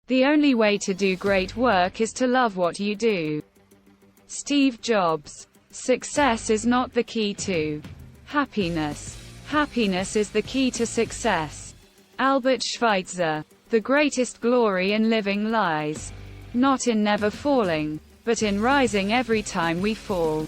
The only way to do great work is to love what you do. Steve Jobs. Success is not the key to happiness. Happiness is the key to success. Albert Schweitzer. The greatest glory in living lies not in never falling, but in rising every time we fall.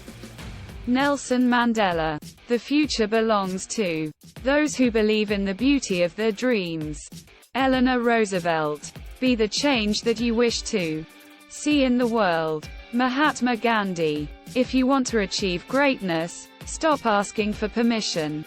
Nelson Mandela. The future belongs to those who believe in the beauty of their dreams. Eleanor Roosevelt. Be the change that you wish to see in the world. Mahatma Gandhi. If you want to achieve greatness, stop asking for permission.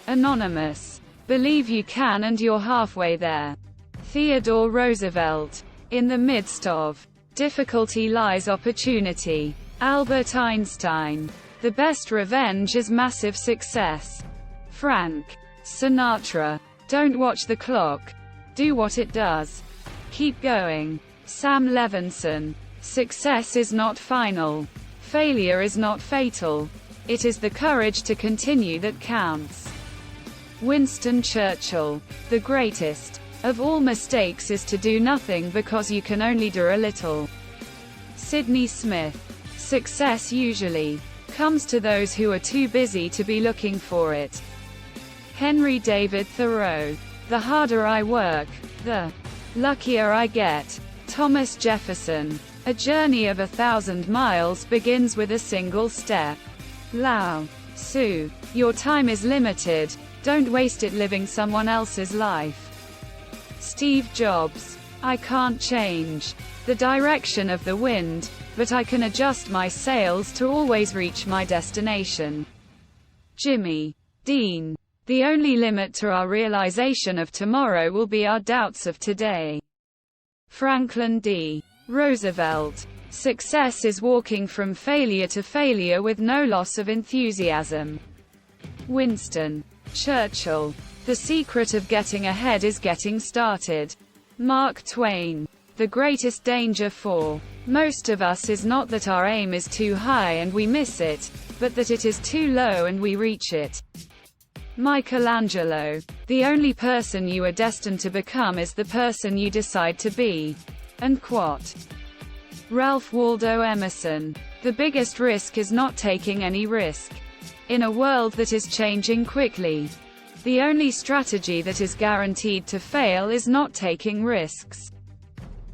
Anonymous. Believe you can and you're halfway there. Theodore Roosevelt. In the midst of difficulty lies opportunity. Albert Einstein. The best revenge is massive success. Frank Sinatra. Don't watch the clock. Do what it does. Keep going. Sam Levinson. Success is not final. Failure is not fatal. It is the courage to continue that counts. Winston Churchill. The greatest of all mistakes is to do nothing because you can only do a little. Sydney Smith. Success usually comes to those who are too busy to be looking for it. Henry David Thoreau. The harder I work, the luckier I get. Thomas Jefferson. A journey of 1,000 miles begins with a single step. Lao Tzu. Your time is limited. Don't waste it living someone else's life. Steve Jobs. I can't change the direction of the wind, but I can adjust my sails to always reach my destination. Jimmy Dean. The only limit to our realization of tomorrow will be our doubts of today. Franklin D. Roosevelt. Success is walking from failure to failure with no loss of enthusiasm. Winston Churchill. The secret of getting ahead is getting started. Mark Twain. The greatest danger for most of us is not that our aim is too high and we miss it, but that it is too low and we reach it. Michelangelo. The only person you are destined to become is the person you decide to be. And quote. Ralph Waldo Emerson. The biggest risk is not taking any risk. In a world that is changing quickly, the only strategy that is guaranteed to fail is not taking risks.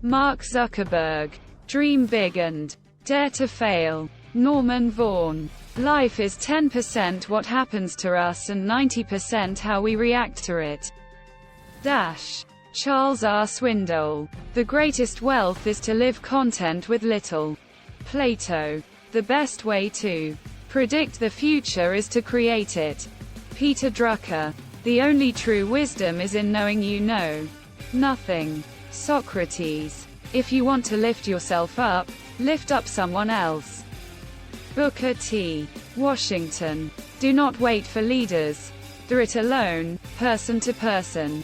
Mark Zuckerberg. Dream big and dare to fail. Norman Vaughan. Life is 10% what happens to us and 90% how we react to it. Charles R. Swindoll. The greatest wealth is to live content with little. Plato. The best way to predict the future is to create it. Peter Drucker. The only true wisdom is in knowing you know nothing. Socrates. If you want to lift yourself up, lift up someone else. Booker T. Washington. Do not wait for leaders. Do it alone, person to person.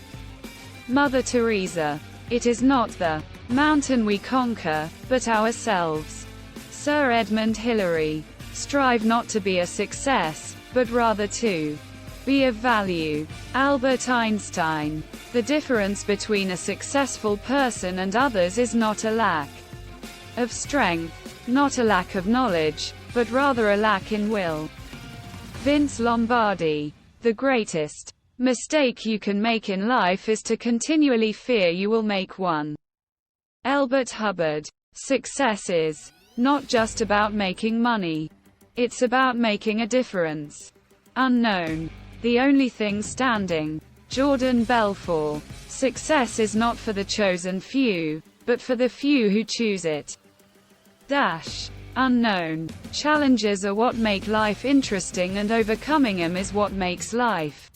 Mother Teresa. It is not the mountain we conquer, but ourselves. Sir Edmund Hillary. Strive not to be a success, but rather to be of value. Albert Einstein. The difference between a successful person and others is not a lack of strength, not a lack of knowledge, but rather a lack in will. Vince Lombardi. The greatest mistake you can make in life is to continually fear you will make one. Elbert Hubbard. Success is not just about making money. It's about making a difference. Unknown. The only thing standing. Jordan Belfort. Success is not for the chosen few, but for the few who choose it. Unknown. Challenges are what make life interesting and overcoming them is what makes life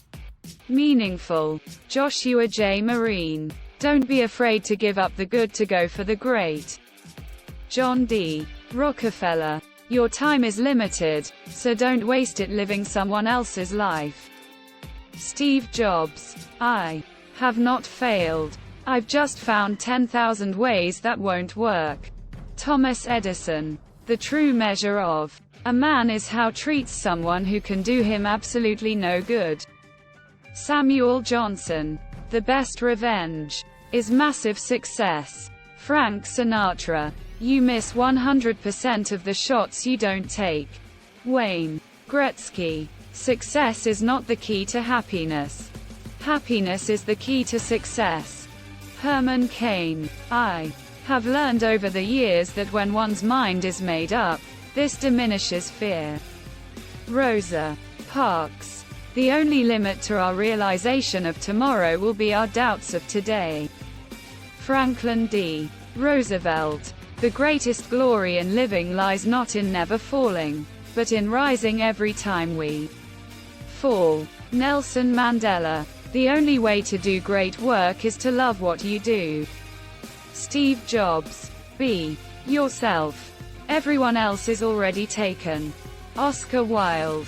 meaningful. Joshua J. Marine. Don't be afraid to give up the good to go for the great. John D. Rockefeller. Your time is limited, so don't waste it living someone else's life. Steve Jobs. I have not failed. I've just found 10,000 ways that won't work. Thomas Edison. The true measure of a man is how treats someone who can do him absolutely no good. Samuel Johnson. The best revenge is massive success. Frank Sinatra. You miss 100% of the shots you don't take. Wayne Gretzky. Success is not the key to happiness. Happiness is the key to success. Herman Cain. I have learned over the years that when one's mind is made up, this diminishes fear. Rosa Parks. The only limit to our realization of tomorrow will be our doubts of today. Franklin D. Roosevelt. The greatest glory in living lies not in never falling, but in rising every time we fall. Nelson Mandela. The only way to do great work is to love what you do. Steve Jobs. Be yourself. Everyone else is already taken. Oscar Wilde.